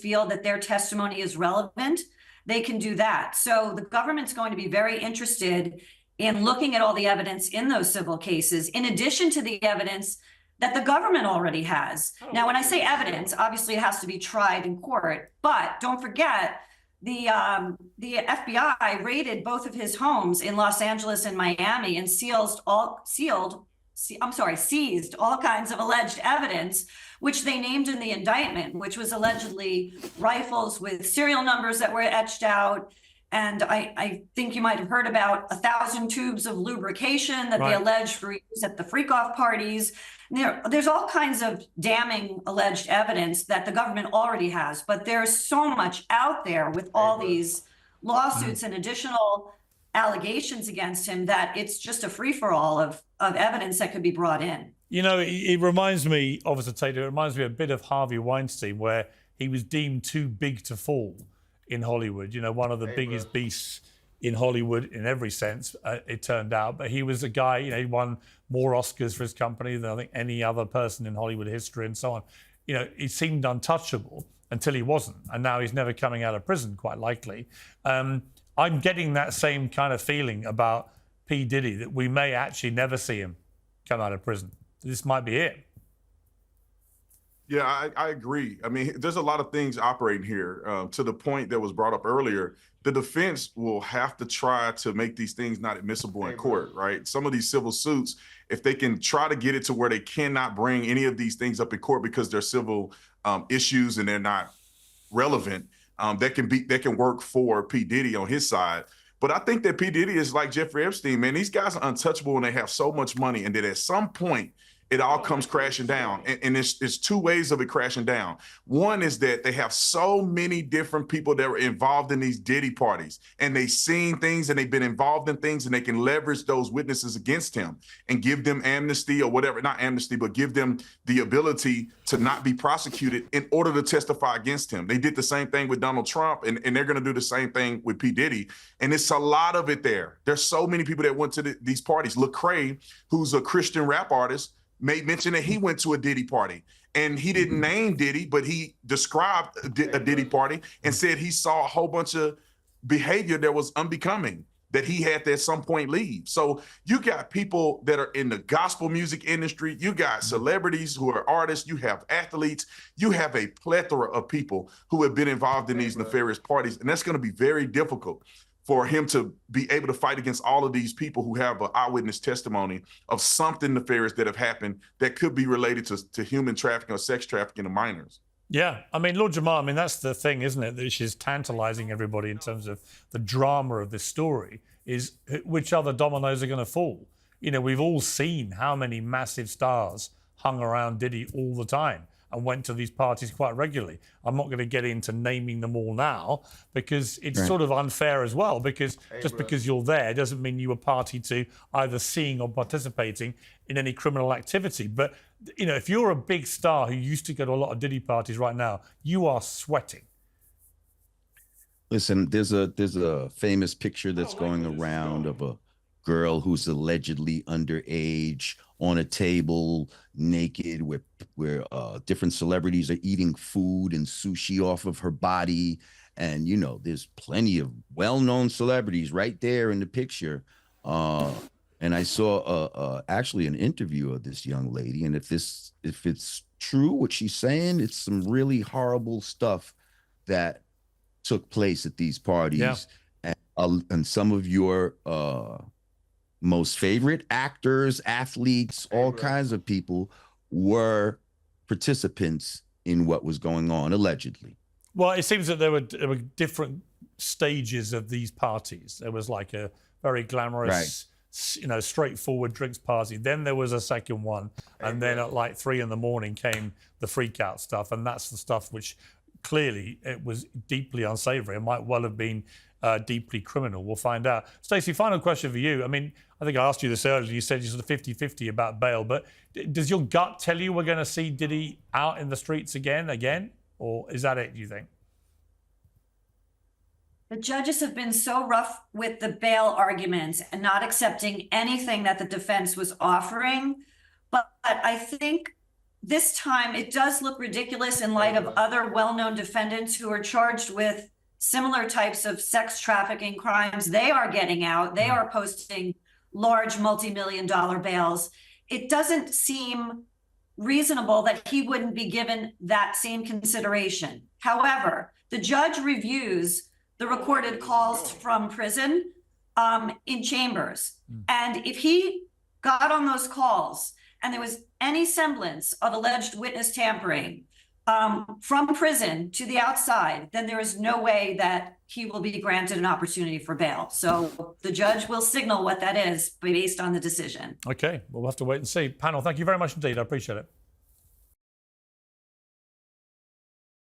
feel that their testimony is relevant, they can do that. So the government's going to be very interested in looking at all the evidence in those civil cases, in addition to the evidence that the government already has. Now, when I say evidence, obviously it has to be tried in court, but don't forget, the FBI raided both of his homes in Los Angeles and Miami and seized all kinds of alleged evidence, which they named in the indictment, which was allegedly rifles with serial numbers that were etched out. And I think you might have heard about 1,000 tubes of lubrication that they alleged were used at the freak-off parties. There's all kinds of damning alleged evidence that the government already has, but there's so much out there with all these lawsuits and additional allegations against him that it's just a free-for-all of evidence that could be brought in. You know, it reminds me, Officer Taylor, it reminds me a bit of Harvey Weinstein, where he was deemed too big to fall in Hollywood. You know, one of the biggest beasts in Hollywood in every sense, it turned out. But he was a guy, you know, he won more Oscars for his company than I think any other person in Hollywood history and so on. You know, he seemed untouchable until he wasn't. And now he's never coming out of prison, quite likely. I'm getting that same kind of feeling about P. Diddy, that we may actually never see him come out of prison. This might be it. Yeah, I agree. I mean, there's a lot of things operating here. To the point that was brought up earlier, the defense will have to try to make these things not admissible in court, right? Some of these civil suits, if they can try to get it to where they cannot bring any of these things up in court because they're civil issues and they're not relevant, that can work for P. Diddy on his side. But I think that P. Diddy is like Jeffrey Epstein, man. These guys are untouchable and they have so much money, and that at some point it all comes crashing down. And there's two ways of it crashing down. One is that they have so many different people that were involved in these Diddy parties, and they've seen things and they've been involved in things, and they can leverage those witnesses against him and give them amnesty or whatever, not amnesty, but give them the ability to not be prosecuted in order to testify against him. They did the same thing with Donald Trump, and they're going to do the same thing with P. Diddy. And it's a lot of it there. There's so many people that went to these parties. Lecrae, who's a Christian rap artist, made mention that he went to a Diddy party, and he didn't name Diddy, but he described a Diddy party and said he saw a whole bunch of behavior that was unbecoming, that he had to at some point leave. So you got people that are in the gospel music industry, you got celebrities who are artists, you have athletes, you have a plethora of people who have been involved in these nefarious parties, and that's going to be very difficult for him to be able to fight against all of these people who have an eyewitness testimony of something nefarious that have happened that could be related to human trafficking or sex trafficking of minors. Yeah, I mean, Lord Jamal, I mean, that's the thing, isn't it? That she's tantalizing everybody in terms of the drama of this story, is which other dominoes are going to fall. You know, we've all seen how many massive stars hung around Diddy all the time and went to these parties quite regularly. I'm not going to get into naming them all now because it's sort of unfair as well, because just because you're there doesn't mean you were party to either seeing or participating in any criminal activity. But, you know, if you're a big star who used to go to a lot of Diddy parties right now, you are sweating. Listen, there's a famous picture that's going around of a girl who's allegedly underage on a table naked where different celebrities are eating food and sushi off of her body. And, you know, there's plenty of well-known celebrities right there in the picture. And I saw actually an interview of this young lady. And if it's true, what she's saying, it's some really horrible stuff that took place at these parties. Yeah. And some of your most favorite actors, athletes, all kinds of people were participants in what was going on, allegedly. Well, it seems that there were different stages of these parties. There was like a very glamorous, you know, straightforward drinks party. Then there was a second one. And then at like 3 a.m. came the freak out stuff. And that's the stuff which clearly it was deeply unsavory. It might well have been deeply criminal. We'll find out. Stacey, final question for you. I mean, I think I asked you this earlier. You said you're sort of 50-50 about bail, but does your gut tell you we're going to see Diddy out in the streets again? Or is that it, do you think? The judges have been so rough with the bail arguments and not accepting anything that the defense was offering. But I think this time it does look ridiculous in light of other well-known defendants who are charged with similar types of sex trafficking crimes. They are getting out. They are posting large multi-million-dollar bails. It doesn't seem reasonable that he wouldn't be given that same consideration. However, the judge reviews the recorded calls from prison in chambers. And if he got on those calls and there was any semblance of alleged witness tampering from prison to the outside, then there is no way that he will be granted an opportunity for bail. So the judge will signal what that is based on the decision. Okay, well, we'll have to wait and see. Panel, thank you very much indeed. I appreciate it.